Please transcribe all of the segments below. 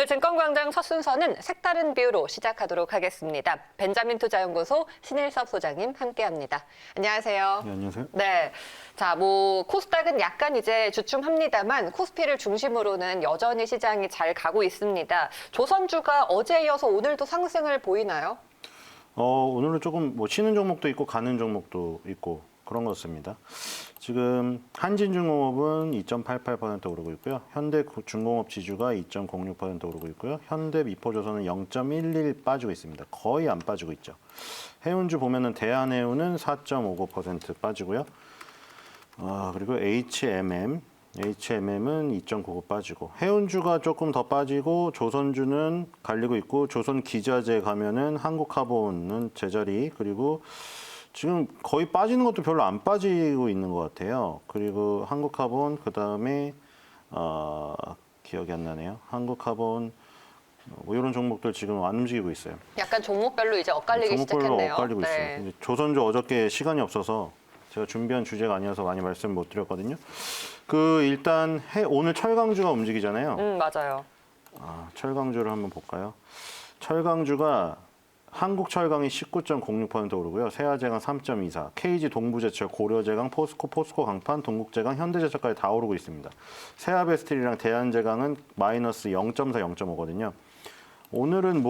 오늘 증권광장 첫 순서는 색다른 뷰로 시작하도록 하겠습니다. 벤자민 투자연구소 신일섭 소장님 함께합니다. 안녕하세요. 네, 안녕하세요. 네, 자, 코스닥은 약간 이제 주춤합니다만 코스피를 중심으로는 여전히 시장이 잘 가고 있습니다. 조선주가 어제 이어서 오늘도 상승을 보이나요? 오늘은 조금 쉬는 종목도 있고 가는 종목도 있고 그런 것 같습니다. 지금 한진중공업은 2.88% 오르고 있고요. 현대중공업 지주가 2.06% 오르고 있고요. 현대미포조선은 0.11 빠지고 있습니다. 거의 안 빠지고 있죠. 해운주 보면은 대한해운은 4.59% 빠지고요. 그리고 HMM은 2.99 빠지고, 해운주가 조금 더 빠지고, 조선주는 갈리고 있고, 조선기자재 가면은 한국카본은 제자리, 그리고 지금 거의 빠지는 것도 별로 안 빠지고 있는 것 같아요. 그리고 한국카본, 그 다음에 기억이 안 나네요. 한국카본, 이런 종목들 지금 안 움직이고 있어요. 약간 종목별로 이제 엇갈리기 종목별로 시작했네요. 엇갈리고 네. 있어요. 조선주 어저께 시간이 없어서 제가 준비한 주제가 아니어서 많이 말씀 못 드렸거든요. 일단 오늘 철강주가 움직이잖아요. 맞아요. 철강주를 한번 볼까요? 철강주가 한국철강이 19.06% 오르고요. 세아제강 3.24, KG 동부제철, 고려제강, 포스코 강판, 동국제강, 현대제철까지 다 오르고 있습니다. 세아베스틸이랑 대한제강은 마이너스 0.4, 0.5거든요. 오늘은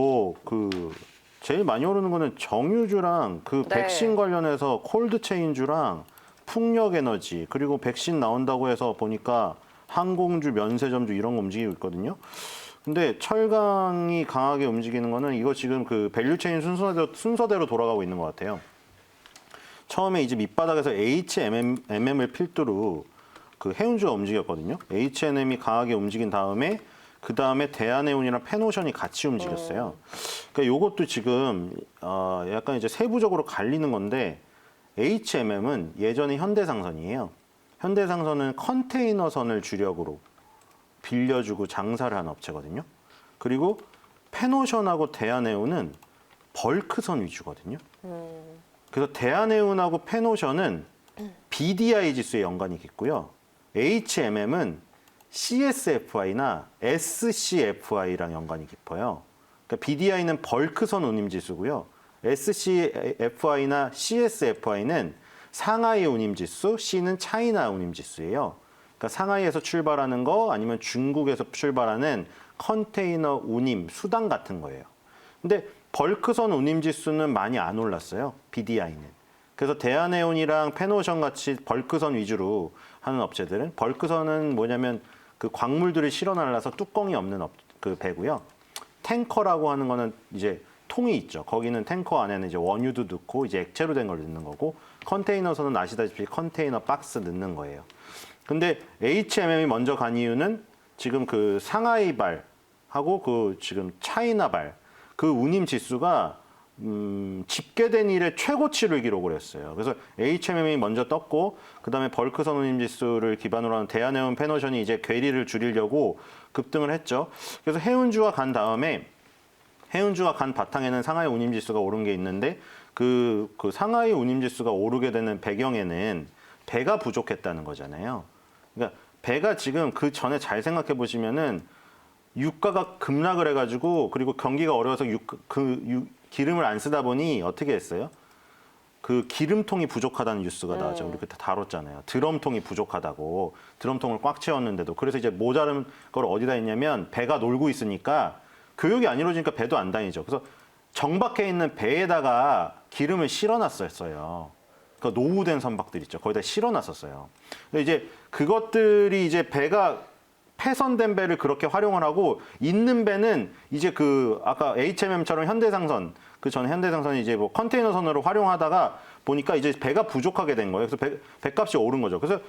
제일 많이 오르는 거는 정유주랑 네. 백신 관련해서 콜드체인주랑 풍력에너지, 그리고 백신 나온다고 해서 보니까 항공주, 면세점주 이런 거 움직이고 있거든요. 근데 철강이 강하게 움직이는 거는 이거 지금 밸류체인 순서대로 돌아가고 있는 것 같아요. 처음에 이제 밑바닥에서 HMM을 필두로 해운주가 움직였거든요. H&M이 강하게 움직인 다음에 그 다음에 대한해운이랑 페노션이 같이 움직였어요. 그러니까 요것도 지금 약간 이제 세부적으로 갈리는 건데, HMM은 예전에 현대상선이에요. 현대상선은 컨테이너선을 주력으로 빌려주고 장사를 하는 업체거든요. 그리고 페노션하고 대한해운은 벌크선 위주거든요. 그래서 대한해운하고 페노션은 BDI 지수에 연관이 깊고요. HMM은 CSFI나 SCFI랑 연관이 깊어요. 그러니까 BDI는 벌크선 운임지수고요. SCFI나 CSFI는 상하이 운임지수, C는 차이나 운임지수예요. 그러니까 상하이에서 출발하는 거 아니면 중국에서 출발하는 컨테이너 운임, 수당 같은 거예요. 근데 벌크선 운임지수는 많이 안 올랐어요, BDI는. 그래서 대한해운이랑 페노션 같이 벌크선 위주로 하는 업체들은, 벌크선은 뭐냐면 광물들을 실어 날라서 뚜껑이 없는 배고요. 탱커라고 하는 거는 이제 통이 있죠. 거기는 탱커 안에는 이제 원유도 넣고 이제 액체로 된 걸 넣는 거고, 컨테이너선은 아시다시피 컨테이너 박스 넣는 거예요. 근데 HMM이 먼저 간 이유는 지금 상하이발하고 지금 차이나발 운임 지수가 집계된 이래 최고치를 기록을 했어요. 그래서 HMM이 먼저 떴고, 그다음에 벌크선 운임 지수를 기반으로 하는 대한해운, 페노션이 이제 괴리를 줄이려고 급등을 했죠. 그래서 해운주가 간 다음에, 해운주가 간 바탕에는 상하이 운임 지수가 오른 게 있는데, 상하이 운임 지수가 오르게 되는 배경에는 배가 부족했다는 거잖아요. 그러니까 배가 지금 그 전에 잘 생각해 보시면은 유가가 급락을 해가지고, 그리고 경기가 어려워서 기름을 안 쓰다 보니 어떻게 했어요? 기름통이 부족하다는 뉴스가 나왔죠. 우리 그때 다뤘잖아요. 드럼통이 부족하다고. 드럼통을 꽉 채웠는데도. 그래서 이제 모자른 걸 어디다 했냐면, 배가 놀고 있으니까 교육이 안 이루어지니까 배도 안 다니죠. 그래서 정박해 있는 배에다가 기름을 실어놨었어요. 노후된 선박들 있죠. 거기다 실어놨었어요. 근데 이제 그것들이 이제 배가 폐선된 배를 그렇게 활용을 하고, 있는 배는 이제 아까 HMM처럼 현대상선, 전 현대상선이 이제 컨테이너선으로 활용하다가 보니까 이제 배가 부족하게 된 거예요. 그래서 배값이 오른 거죠. 그래서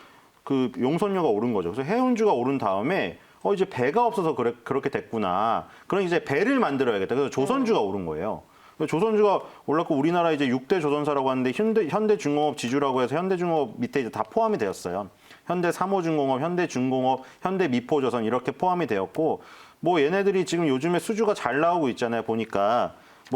용선료가 오른 거죠. 그래서 해운주가 오른 다음에 이제 배가 없어서 그렇게 됐구나. 그럼 이제 배를 만들어야겠다. 그래서 조선주가 오른 거예요. 조선주가 올랐고, 우리나라 이제 6대 조선사라고 하는데 현대중공업 지주라고 해서 현대중공업 밑에 이제 다 포함이 되었어요. 현대삼호중공업, 현대중공업, 현대미포조선 이렇게 포함이 되었고, 얘네들이 지금 요즘에 수주가 잘 나오고 있잖아요. 보니까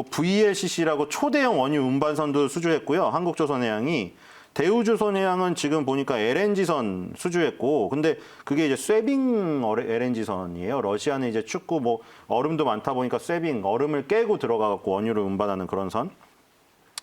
VLCC라고 초대형 원유 운반선도 수주했고요. 한국조선해양이 대우조선해양은 지금 보니까 LNG선 수주했고, 근데 그게 이제 쇠빙 LNG선이에요. 러시아는 이제 춥고 뭐 얼음도 많다 보니까 쇠빙 얼음을 깨고 들어가갖고 원유를 운반하는 그런 선.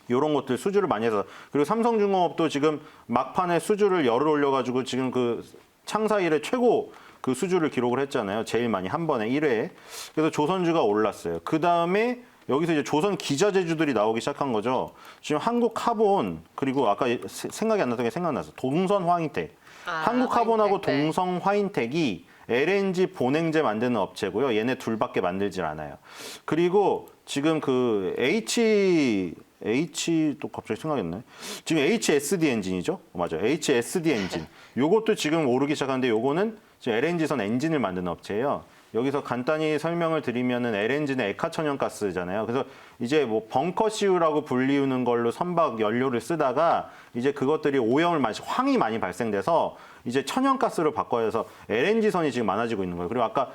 이런 것들 수주를 많이 해서, 그리고 삼성중공업도 지금 막판에 수주를 열을 올려가지고 지금 그 창사 이래 최고 그 수주를 기록을 했잖아요. 제일 많이 한 번에 1회에. 그래서 조선주가 올랐어요. 그 다음에 여기서 이제 조선 기자재주들이 나오기 시작한 거죠. 지금 한국카본, 그리고 아까 생각이 안 났던 게 생각났어. 동선화인텍. 한국카본하고 화인텍, 네. 동성화인텍이 LNG 본행제 만드는 업체고요. 얘네 둘밖에 만들질 않아요. 그리고 지금 그 또 갑자기 생각했네. 지금 HSD 엔진이죠? 맞아요. HSD 엔진. 요것도 지금 오르기 시작하는데 요거는 지금 LNG선 엔진을 만드는 업체예요. 여기서 간단히 설명을 드리면은 LNG는 액화천연가스잖아요. 그래서 이제 뭐 벙커시유라고 불리우는 걸로 선박 연료를 쓰다가 이제 그것들이 오염을 황이 많이 발생돼서 이제 천연가스로 바꿔야 해서 LNG선이 지금 많아지고 있는 거예요. 그리고 아까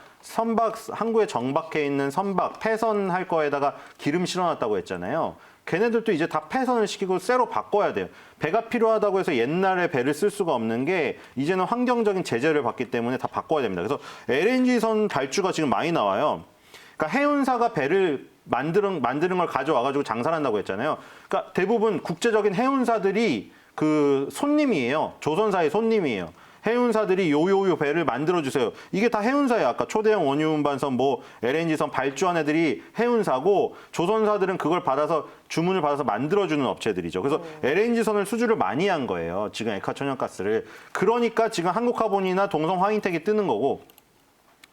항구에 정박해 있는 선박 폐선할 거에다가 기름 실어놨다고 했잖아요. 걔네들도 이제 다 폐선을 시키고 쇠로 바꿔야 돼요. 배가 필요하다고 해서 옛날에 배를 쓸 수가 없는 게 이제는 환경적인 제재를 받기 때문에 다 바꿔야 됩니다. 그래서 LNG선 발주가 지금 많이 나와요. 그러니까 해운사가 배를 만드는 걸 가져와가지고 장사를 한다고 했잖아요. 그러니까 대부분 국제적인 해운사들이 그 손님이에요. 조선사의 손님이에요. 해운사들이 요요요 배를 만들어주세요. 이게 다 해운사예요. 아까 초대형 원유운반선, 뭐 LNG선 발주한 애들이 해운사고, 조선사들은 그걸 받아서 주문을 받아서 만들어주는 업체들이죠. 그래서 LNG선을 수주를 많이 한 거예요. 지금 액화천연가스를. 그러니까 지금 한국카본이나 동성화인텍이 뜨는 거고,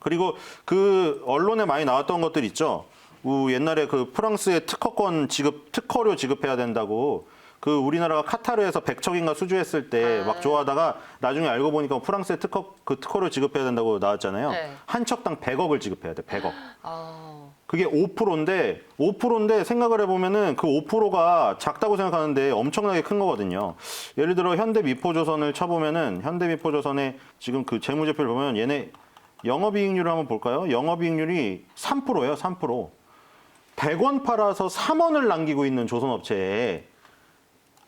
그리고 그 언론에 많이 나왔던 것들 있죠. 옛날에 그 프랑스의 특허료 지급해야 된다고. 그 우리나라가 카타르에서 100척인가 수주했을 때 막 좋아하다가 나중에 알고 보니까 프랑스의 특허료 지급해야 된다고 나왔잖아요. 네. 한 척당 100억을 지급해야 돼. 100억. 아, 그게 5%인데 생각을 해보면은 그 5%가 작다고 생각하는데 엄청나게 큰 거거든요. 예를 들어 현대미포조선을 쳐보면은 현대미포조선의 지금 그 재무제표를 보면 얘네 영업이익률을 한번 볼까요? 영업이익률이 3%예요. 3%. 100원 팔아서 3원을 남기고 있는 조선업체에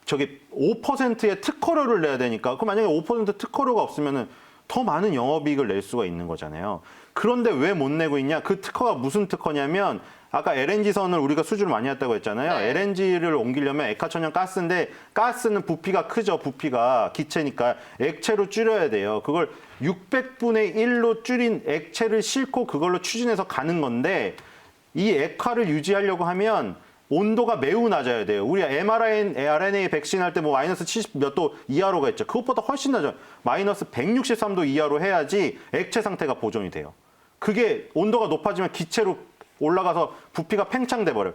저기 5%의 특허료를 내야 되니까, 그럼 만약에 5% 특허료가 없으면은 더 많은 영업이익을 낼 수가 있는 거잖아요. 그런데 왜 못 내고 있냐? 그 특허가 무슨 특허냐면, 아까 LNG선을 우리가 수주를 많이 했다고 했잖아요. 네. LNG를 옮기려면 액화천연 가스인데, 가스는 부피가 크죠. 부피가 기체니까 액체로 줄여야 돼요. 그걸 600분의 1로 줄인 액체를 싣고 그걸로 추진해서 가는 건데, 이 액화를 유지하려고 하면 온도가 매우 낮아야 돼요. 우리 mRNA 백신 할 때 뭐 마이너스 70 몇 도 이하로가 있죠. 그것보다 훨씬 낮아요. 마이너스 163도 이하로 해야지 액체 상태가 보존이 돼요. 그게 온도가 높아지면 기체로 올라가서 부피가 팽창돼 버려요.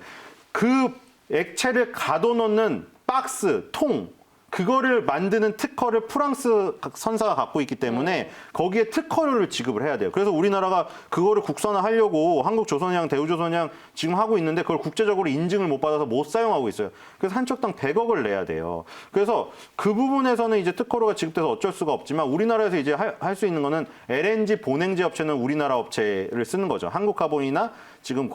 그 액체를 가둬놓는 박스, 통, 그거를 만드는 특허를 프랑스 선사가 갖고 있기 때문에 거기에 특허료를 지급을 해야 돼요. 그래서 우리나라가 그거를 국산화하려고 한국조선해양, 대우조선해양 지금 하고 있는데 그걸 국제적으로 인증을 못 받아서 못 사용하고 있어요. 그래서 한 척당 100억을 내야 돼요. 그래서 그 부분에서는 이제 특허료가 지급돼서 어쩔 수가 없지만, 우리나라에서 이제 할 수 있는 거는 LNG 본행제 업체는 우리나라 업체를 쓰는 거죠. 한국카본이나 지금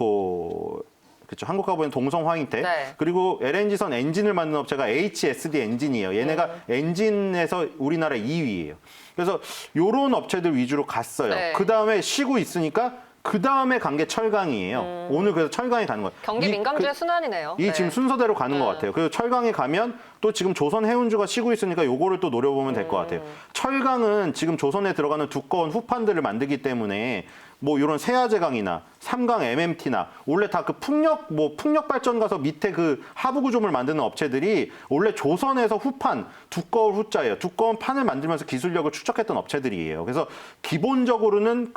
그렇죠. 한국카본은 동성화인텍. 네. 그리고 LNG선 엔진을 만드는 업체가 HSD 엔진이에요. 얘네가 엔진에서 우리나라 2위예요. 그래서 요런 업체들 위주로 갔어요. 네. 그 다음에 쉬고 있으니까 그 다음에 간 게 철강이에요. 오늘 그래서 철강이 가는 거예요. 경기 민감주의 순환이네요. 이 지금 순서대로 가는 것 같아요. 그래서 철강에 가면 또 지금 조선 해운주가 쉬고 있으니까 요거를 또 노려보면 될 것 같아요. 철강은 지금 조선에 들어가는 두꺼운 후판들을 만들기 때문에 뭐 이런 세아제강이나 삼강 MMT나 원래 다 그 풍력 발전 가서 밑에 그 하부 구조물 만드는 업체들이 원래 조선에서 후판, 두꺼운 후자예요. 두꺼운 판을 만들면서 기술력을 축적했던 업체들이에요. 그래서 기본적으로는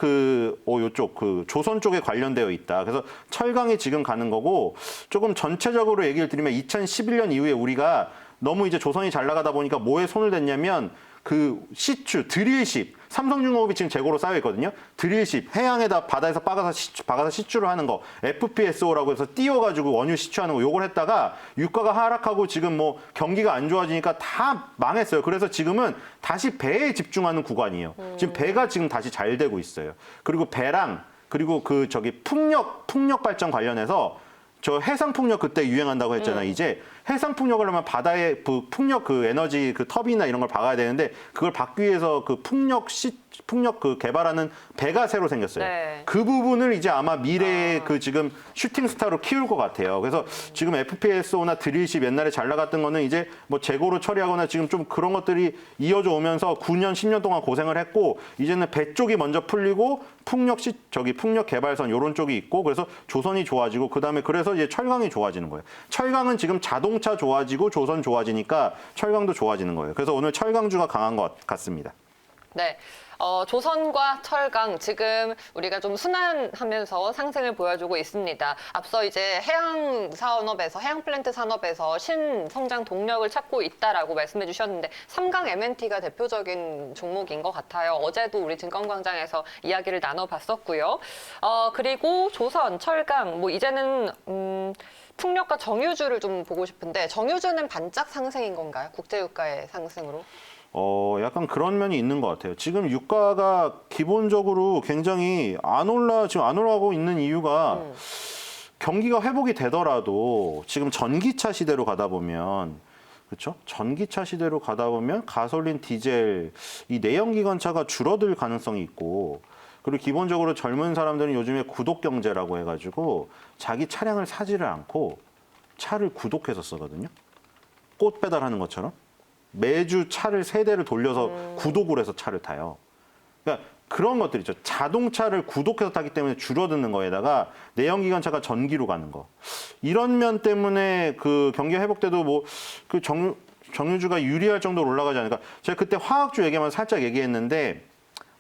요쪽 조선 쪽에 관련되어 있다. 그래서 철강이 지금 가는 거고, 조금 전체적으로 얘기를 드리면 2011년 이후에 우리가 너무 이제 조선이 잘 나가다 보니까 뭐에 손을 댔냐면 그 드릴십, 삼성중공업이 지금 재고로 쌓여 있거든요. 드릴십, 해양에다 바다에서 박아서 시추를 하는 거, FPSO라고 해서 띄워가지고 원유 시추하는 거, 요걸 했다가 유가가 하락하고 지금 뭐 경기가 안 좋아지니까 다 망했어요. 그래서 지금은 다시 배에 집중하는 구간이에요. 지금 배가 지금 다시 잘 되고 있어요. 그리고 배랑 그리고 풍력 발전 관련해서 저 해상 풍력 그때 유행한다고 했잖아요. 이제 해상 풍력을 하면 바다에 그 풍력 그 에너지 그 터빈이나 이런 걸 박아야 되는데 그걸 박기 위해서 그 풍력 그 개발하는 배가 새로 생겼어요. 네. 그 부분을 이제 아마 미래의 그 지금 슈팅 스타로 키울 것 같아요. 그래서 지금 FPSO나 드릴십 옛날에 잘 나갔던 거는 이제 뭐 재고로 처리하거나 지금 좀 그런 것들이 이어져 오면서 9년, 10년 동안 고생을 했고 이제는 배 쪽이 먼저 풀리고 풍력 개발선 요런 쪽이 있고 그래서 조선이 좋아지고 그다음에 그래서 이제 철강이 좋아지는 거예요. 철강은 지금 자동차 좋아지고 조선 좋아지니까 철강도 좋아지는 거예요. 그래서 오늘 철강주가 강한 것 같습니다. 네. 조선과 철강 지금 우리가 좀 순환하면서 상승을 보여주고 있습니다. 앞서 이제 해양 산업에서 해양 플랜트 산업에서 신성장 동력을 찾고 있다라고 말씀해 주셨는데 삼강 M&T가 대표적인 종목인 것 같아요. 어제도 우리 증권광장에서 이야기를 나눠봤었고요. 그리고 조선, 철강 뭐 이제는 풍력과 정유주를 좀 보고 싶은데 정유주는 반짝 상승인 건가요? 국제유가의 상승으로? 약간 그런 면이 있는 것 같아요. 지금 유가가 기본적으로 굉장히 지금 안 올라가고 있는 이유가 경기가 회복이 되더라도 지금 전기차 시대로 가다 보면 그렇죠? 전기차 시대로 가다 보면 가솔린, 디젤 이 내연기관차가 줄어들 가능성이 있고 그리고 기본적으로 젊은 사람들은 요즘에 구독 경제라고 해가지고 자기 차량을 사지를 않고 차를 구독해서 쓰거든요. 꽃 배달하는 것처럼. 매주 차를 3대를 돌려서 구독을 해서 차를 타요. 그러니까 그런 것들 있죠. 자동차를 구독해서 타기 때문에 줄어드는 거에다가 내연기관차가 전기로 가는 거. 이런 면 때문에 그 경기 회복 때도 뭐 그 정유주가 유리할 정도로 올라가지 않을까. 제가 그때 화학주 얘기만 살짝 얘기했는데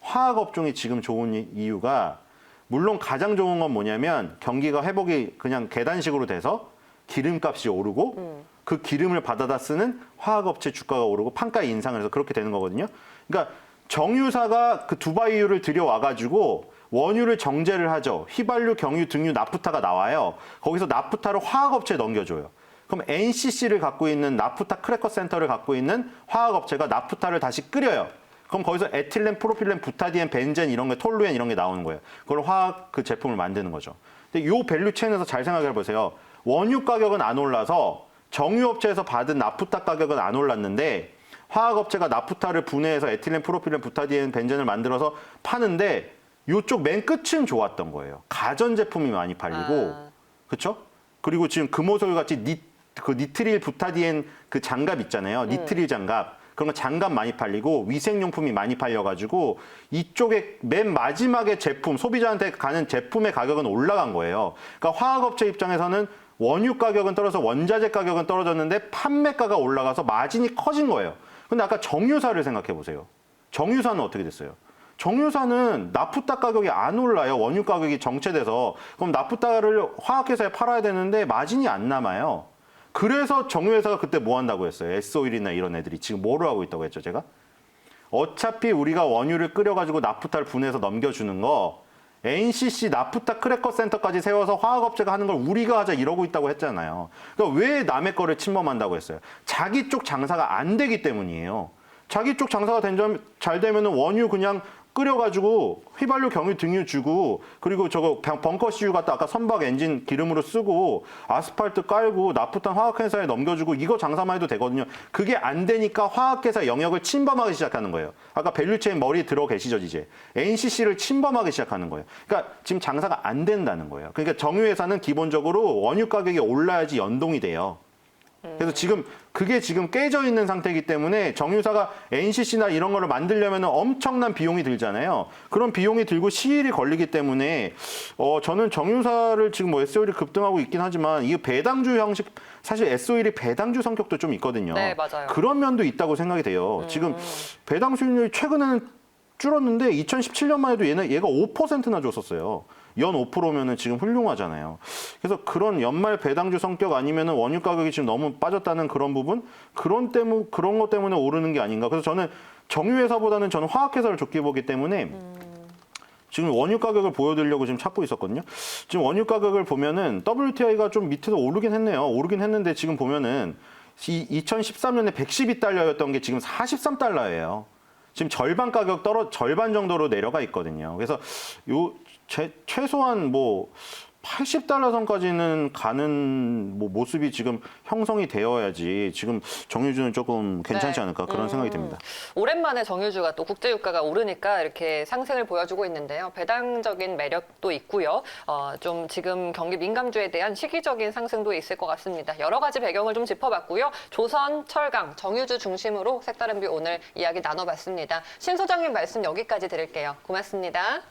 화학 업종이 지금 좋은 이유가 물론 가장 좋은 건 뭐냐면 경기가 회복이 그냥 계단식으로 돼서 기름값이 오르고 그 기름을 받아다 쓰는 화학업체 주가가 오르고 판가 인상을 해서 그렇게 되는 거거든요. 그러니까 정유사가 그 두바이유를 들여와가지고 원유를 정제를 하죠. 휘발유, 경유, 등유, 나프타가 나와요. 거기서 나프타를 화학업체에 넘겨줘요. 그럼 NCC를 갖고 있는 나프타 크래커 센터를 갖고 있는 화학업체가 나프타를 다시 끓여요. 그럼 거기서 에틸렌, 프로필렌, 부타디엔, 벤젠 이런 게 톨루엔 이런 게 나오는 거예요. 그걸 화학 그 제품을 만드는 거죠. 근데 요 밸류 체인에서 잘 생각해 보세요. 원유 가격은 안 올라서 정유업체에서 받은 나프타 가격은 안 올랐는데 화학업체가 나프타를 분해해서 에틸렌, 프로필렌, 부타디엔, 벤젠을 만들어서 파는데 이쪽 맨 끝은 좋았던 거예요. 가전제품이 많이 팔리고 그렇죠? 그리고 지금 금호석유 같이 니트릴 부타디엔 그 장갑 있잖아요. 니트릴 장갑. 그런 거 장갑 많이 팔리고 위생용품이 많이 팔려가지고 이쪽에 맨 마지막에 제품, 소비자한테 가는 제품의 가격은 올라간 거예요. 그러니까 화학업체 입장에서는 원유 가격은 떨어져서 원자재 가격은 떨어졌는데 판매가가 올라가서 마진이 커진 거예요. 근데 아까 정유사를 생각해 보세요. 정유사는 어떻게 됐어요? 정유사는 나프타 가격이 안 올라요. 원유 가격이 정체돼서. 그럼 나프타를 화학회사에 팔아야 되는데 마진이 안 남아요. 그래서 정유회사가 그때 뭐 한다고 했어요? S오일이나 이런 애들이 지금 뭐를 하고 있다고 했죠, 제가? 어차피 우리가 원유를 끓여가지고 나프타를 분해해서 넘겨주는 거 NCC 나프타 크래커 센터까지 세워서 화학업체가 하는 걸 우리가 하자 이러고 있다고 했잖아요. 그러니까 왜 남의 거를 침범한다고 했어요? 자기 쪽 장사가 안 되기 때문이에요. 자기 쪽 장사가 잘 되면 원유 그냥 끓여가지고 휘발유, 경유, 등유 주고 그리고 저거 벙커 CU 갖다 아까 선박 엔진 기름으로 쓰고 아스팔트 깔고 나프탄 화학회사에 넘겨주고 이거 장사만 해도 되거든요. 그게 안 되니까 화학회사 영역을 침범하기 시작하는 거예요. 아까 밸류체인 머리에 들어 계시죠, 이제. NCC를 침범하기 시작하는 거예요. 그러니까 지금 장사가 안 된다는 거예요. 그러니까 정유회사는 기본적으로 원유 가격이 올라야지 연동이 돼요. 그래서 지금 그게 지금 깨져 있는 상태이기 때문에 정유사가 NCC나 이런 거를 만들려면 엄청난 비용이 들잖아요. 그런 비용이 들고 시일이 걸리기 때문에 저는 정유사를 지금 뭐 S오일이 급등하고 있긴 하지만 이게 배당주 형식 사실 S오일이 배당주 성격도 좀 있거든요. 네, 맞아요. 그런 면도 있다고 생각이 돼요. 지금 배당 수익률이 최근에는 줄었는데 2017년만 해도 얘가 5%나 줬었어요. 연 5%면은 지금 훌륭하잖아요. 그래서 그런 연말 배당주 성격 아니면은 원유 가격이 지금 너무 빠졌다는 그런 부분, 그런 것 때문에 오르는 게 아닌가. 그래서 저는 정유회사보다는 저는 화학회사를 좋게 보기 때문에 지금 원유 가격을 보여드리려고 지금 찾고 있었거든요. 지금 원유 가격을 보면은 WTI가 좀 밑에서 오르긴 했네요. 오르긴 했는데 지금 보면은 2013년에 112달러였던 게 지금 43달러예요. 지금 절반 절반 정도로 내려가 있거든요. 그래서 최소한 뭐 80달러 선까지는 가는 뭐 모습이 지금 형성이 되어야지 지금 정유주는 조금 괜찮지 네. 않을까 그런 생각이 듭니다. 오랜만에 정유주가 또 국제유가가 오르니까 이렇게 상승을 보여주고 있는데요. 배당적인 매력도 있고요. 좀 지금 경기 민감주에 대한 시기적인 상승도 있을 것 같습니다. 여러 가지 배경을 좀 짚어봤고요. 조선, 철강, 정유주 중심으로 색다른 뷰 오늘 이야기 나눠봤습니다. 신 소장님 말씀 여기까지 드릴게요. 고맙습니다.